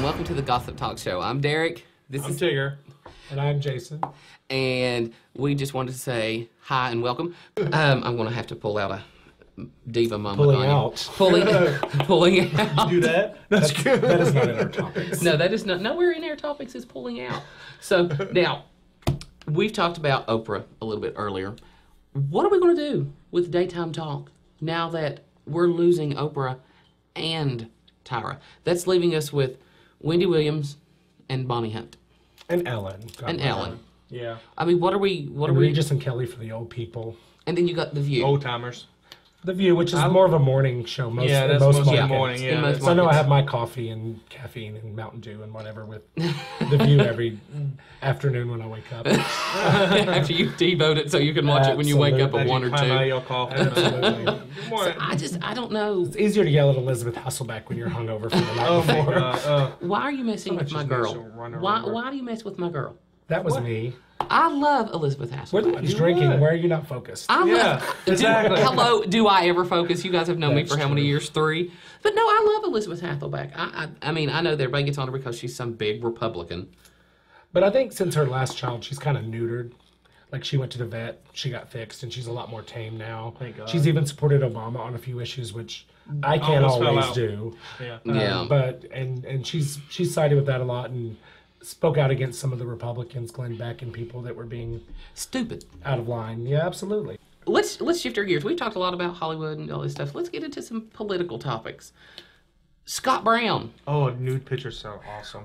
and welcome to the Gossip Talk Show. I'm Derek. I'm Tigger. And I'm Jason. And we just wanted to say hi and welcome. I'm going to have to pull out a diva moment. Pulling out. Pulling out. You do that? That's good. That is not in our topics. No, that is not. Nowhere in our topics is pulling out. So now, we've talked about Oprah a little bit earlier. What are we going to do with daytime talk now that we're losing Oprah and Tyra? That's leaving us with Wendy Williams and Bonnie Hunt. And Ellen. Ellen. Yeah. I mean, what are we? Regis and Kelly for the old people. And then you got The View. Old timers. The View, which is more of a morning show. Most mostly markets. morning. Yeah. So I know I have my coffee and caffeine and Mountain Dew and whatever with The View every afternoon when I wake up. After you devote it so you can watch it when you wake up at 1 or 2. Absolutely. So I don't know. It's easier to yell at Elisabeth Hasselbeck when you're hungover from the night before. Why are you messing with my girl? Why do you mess with my girl? That was me. I love Elisabeth Hasselbeck. What is drinking? Why are you not focused? Exactly. Hello, do I ever focus? You guys have known me for how many years? 3? But no, I love Elisabeth Hasselbeck. I mean, I know that everybody gets on her because she's some big Republican. But I think since her last child, she's kind of neutered. Like, she went to the vet, she got fixed, and she's a lot more tame now. Thank God. She's even supported Obama on a few issues, which I can't always do. Yeah. But she's sided with that a lot and spoke out against some of the Republicans, Glenn Beck, and people that were being stupid, out of line. Yeah, absolutely. Let's shift our gears. We've talked a lot about Hollywood and all this stuff. Let's get into some political topics. Scott Brown. Oh, nude pictures sound awesome.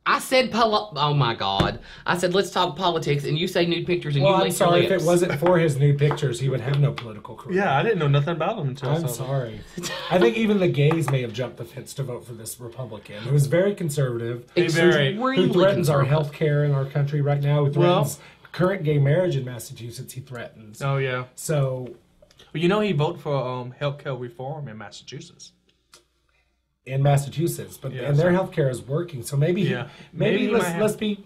I said, oh my God. I said, let's talk politics, and you say nude pictures, and you I'm lick sorry, your lips. if it wasn't for his nude pictures, he would have no political career. Yeah, I didn't know nothing about him until I'm sorry. I think even the gays may have jumped the fence to vote for this Republican, who is very conservative, who threatens our health care in our country right now, who threatens current gay marriage in Massachusetts, he threatens. Oh, yeah. So... Well, you know he voted for health care reform in Massachusetts. In Massachusetts, but and their healthcare is working. So maybe let's be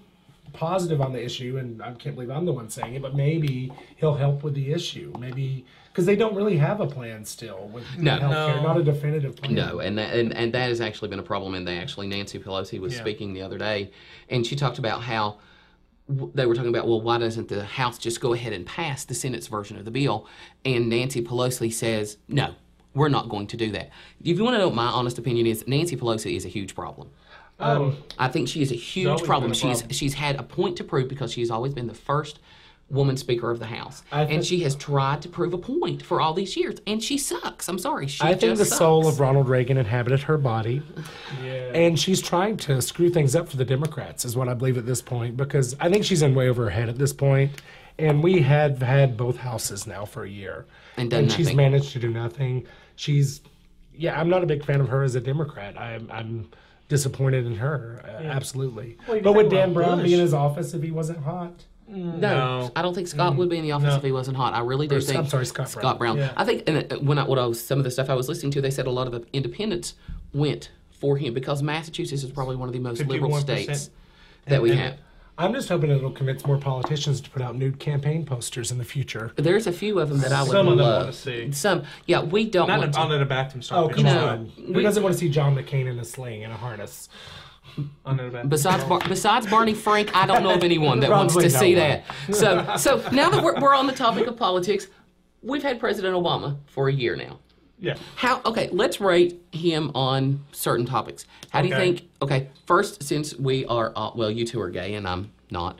positive on the issue. And I can't believe I'm the one saying it, but maybe he'll help with the issue. Maybe because they don't really have a plan still with healthcare, not a definitive plan. No, and that has actually been a problem. And Nancy Pelosi was speaking the other day, and she talked about how they were talking about, well, why doesn't the House just go ahead and pass the Senate's version of the bill? And Nancy Pelosi says, no. We're not going to do that. If you want to know what my honest opinion is, Nancy Pelosi is a huge problem. I think she is a huge problem. She's had a point to prove because she's always been the first woman Speaker of the House. And she has tried to prove a point for all these years. And she sucks. I'm sorry. I think the soul of Ronald Reagan inhabited her body. And she's trying to screw things up for the Democrats, is what I believe at this point. Because I think she's in way over her head at this point. And we have had both houses now for a year. And she's managed to do nothing. I'm not a big fan of her as a Democrat. I'm disappointed in her, absolutely. But would Dan Brown be in his office if he wasn't hot? No, I don't think Scott would be in the office if he wasn't hot. I really do think. I'm sorry, Scott Brown. Yeah. I think some of the stuff I was listening to, they said a lot of the independents went for him because Massachusetts is probably one of the most liberal states that we have. I'm just hoping it'll convince more politicians to put out nude campaign posters in the future. There's a few of them that I would love. Some of them want to see. We don't want to. Not under the bathroom start. Oh, come on. Who doesn't want to see John McCain in a sling and a harness? Besides Barney Frank, I don't know of anyone that wants to see that. So now that we're on the topic of politics, we've had President Obama for a year now. Yeah. Let's rate him on certain topics. How do you think, first, since we are, you two are gay and I'm not,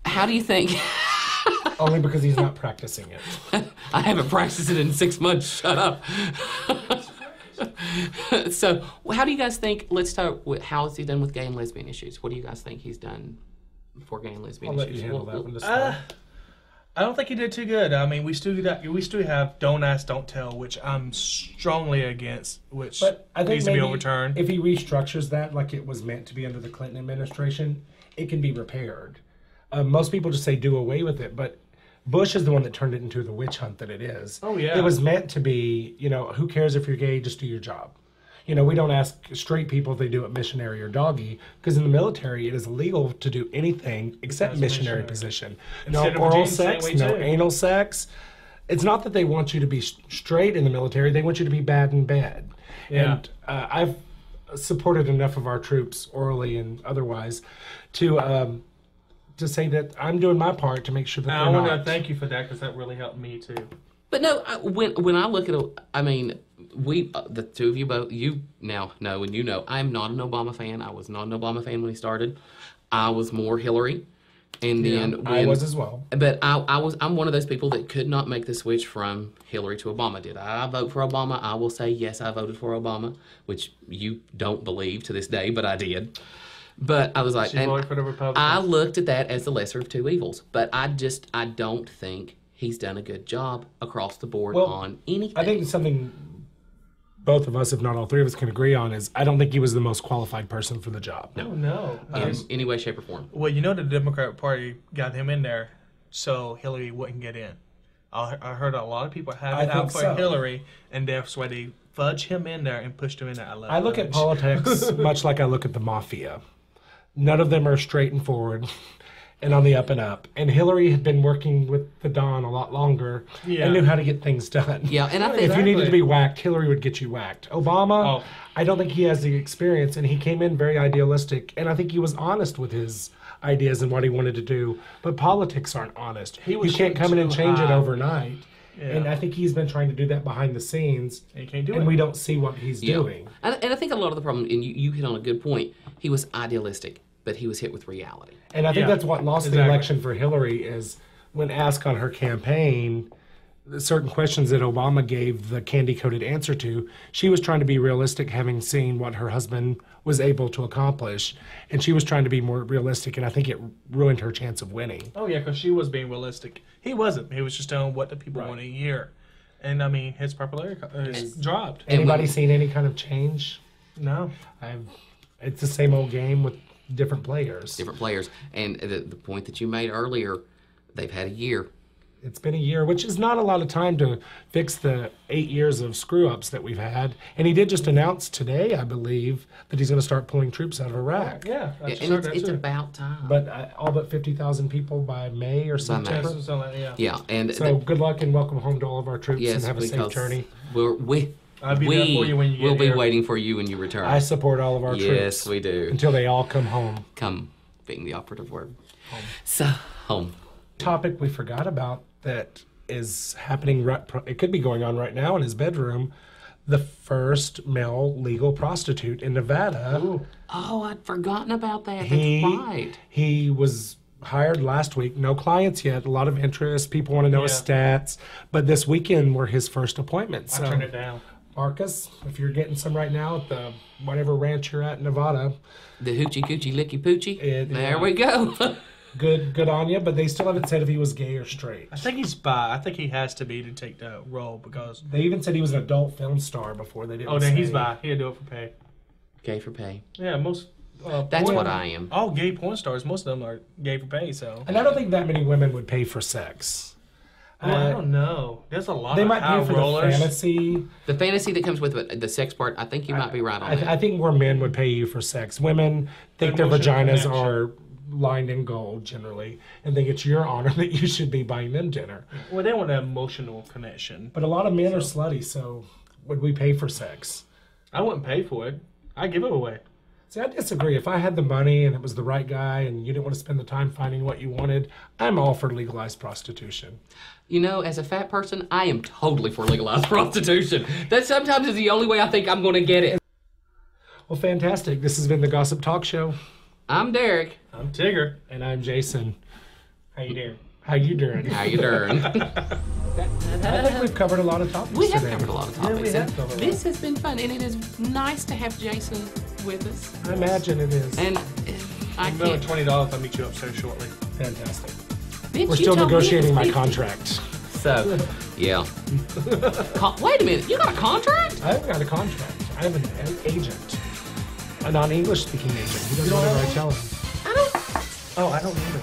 how do you think... Only because he's not practicing it. I haven't practiced it in 6 months, shut up. So, how do you guys think, let's start with, how has he done with gay and lesbian issues? What do you guys think he's done for gay and lesbian issues? I'll let you handle that one to start. I don't think he did too good. I mean, we still have don't ask, don't tell, which I'm strongly against, which needs to be overturned. If he restructures that like it was meant to be under the Clinton administration, it can be repaired. Most people just say do away with it, but Bush is the one that turned it into the witch hunt that it is. Oh, yeah. It was meant to be, who cares if you're gay, just do your job. We don't ask straight people if they do it missionary or doggy, because in the military it is illegal to do anything except missionary position. No oral sex, no anal sex. It's not that they want you to be straight in the military; they want you to be bad in bed. Yeah. And supported enough of our troops, orally and otherwise, to say that I'm doing my part to make sure that I want to thank you for that because that really helped me too. But no, when I look at it, I mean, the two of you both, you now know and you know, I'm not an Obama fan. I was not an Obama fan when he started. I was more Hillary. And then I was as well. But I'm one of those people that could not make the switch from Hillary to Obama. Did I vote for Obama? I will say yes, I voted for Obama, which you don't believe to this day, but I did. But I was like, she voted for the Republicans. I looked at that as the lesser of two evils. But I don't think he's done a good job across the board on anything. I think something both of us, if not all three of us, can agree on is I don't think he was the most qualified person for the job. No. In any way, shape, or form. Well, you know the Democratic Party got him in there so Hillary wouldn't get in. I heard a lot of people have it out for Hillary, and that's why they fudged him in there and pushed him in there. I look at politics much like I look at the mafia. None of them are straight and forward and on the up and up. And Hillary had been working with the Don a lot longer and knew how to get things done. Yeah, and I think if you needed to be whacked, Hillary would get you whacked. Obama, I don't think he has the experience, and he came in very idealistic, and I think he was honest with his ideas and what he wanted to do. But politics aren't honest. You can't come in and change it overnight. Yeah. And I think he's been trying to do that behind the scenes, and we don't see what he's doing. And I think a lot of the problem, and you hit on a good point, he was idealistic, but he was hit with reality. And I think that's what lost the election for Hillary is when asked on her campaign certain questions that Obama gave the candy-coated answer to, she was trying to be realistic, having seen what her husband was able to accomplish, and she was trying to be more realistic, and I think it ruined her chance of winning. Oh, yeah, because she was being realistic. He wasn't. He was just telling what the people want to hear. And, I mean, his popularity has dropped. Anybody seen any kind of change? No. It's the same old game with different players. Different players. And the point that you made earlier, they've had a year. It's been a year, which is not a lot of time to fix the 8 years of screw-ups that we've had. And he did just announce today, I believe, that he's going to start pulling troops out of Iraq. Yeah. And it's about time. But all but 50,000 people by May or September. Yeah. And so good luck and welcome home to all of our troops, and have a safe journey. I'll be there for you when you get here. We'll be waiting for you when you return. I support all of our troops. Yes, we do. Until they all come home. Come being the operative word. Home. So, home. Topic we forgot about that is happening, it could be going on right now in his bedroom, the first male legal prostitute in Nevada. Ooh. Oh, I'd forgotten about that. That's right. He was hired last week. No clients yet. A lot of interest. People want to know his stats. But this weekend were his first appointments. So, I turned it down. Marcus, if you're getting some right now at the whatever ranch you're at in Nevada. The hoochie coochie licky poochie. There we go. Good on you, but they still haven't said if he was gay or straight. I think he's bi. I think he has to be to take the role because they even said he was an adult film star before they didn't. Oh, then he's bi. He'll do it for pay. Gay for pay. Yeah, most. That's what I am. All gay porn stars, most of them are gay for pay. So. And I don't think that many women would pay for sex. I don't know. There's a lot. They of might pay for the fantasy. The fantasy that comes with it, the sex part. I think you might be right on that. I think more men would pay you for sex. Women think their vaginas are lined in gold generally, and think it's your honor that you should be buying them dinner. Well, they want an emotional connection. But a lot of men are slutty, so would we pay for sex? I wouldn't pay for it. I'd give it away. See, I disagree. If I had the money and it was the right guy and you didn't want to spend the time finding what you wanted, I'm all for legalized prostitution. You know, as a fat person, I am totally for legalized prostitution. That sometimes is the only way I think I'm going to get it. Well, fantastic. This has been the Gossip Talk Show. I'm Derek. I'm Tigger. And I'm Jason. How you doing? How you doing? How you doing? I think we've covered a lot of topics today. We have covered a lot of topics. This has been fun, and it is nice to have Jason with us. I imagine it is. And I'm going $20. I'll meet you upstairs shortly. Fantastic. Bitch, we're still negotiating my contract. So, yeah. Wait a minute. You got a contract? I haven't got a contract. I have an agent. A non-English speaking agent. He doesn't know whatever I tell him. I don't. Oh, I don't either.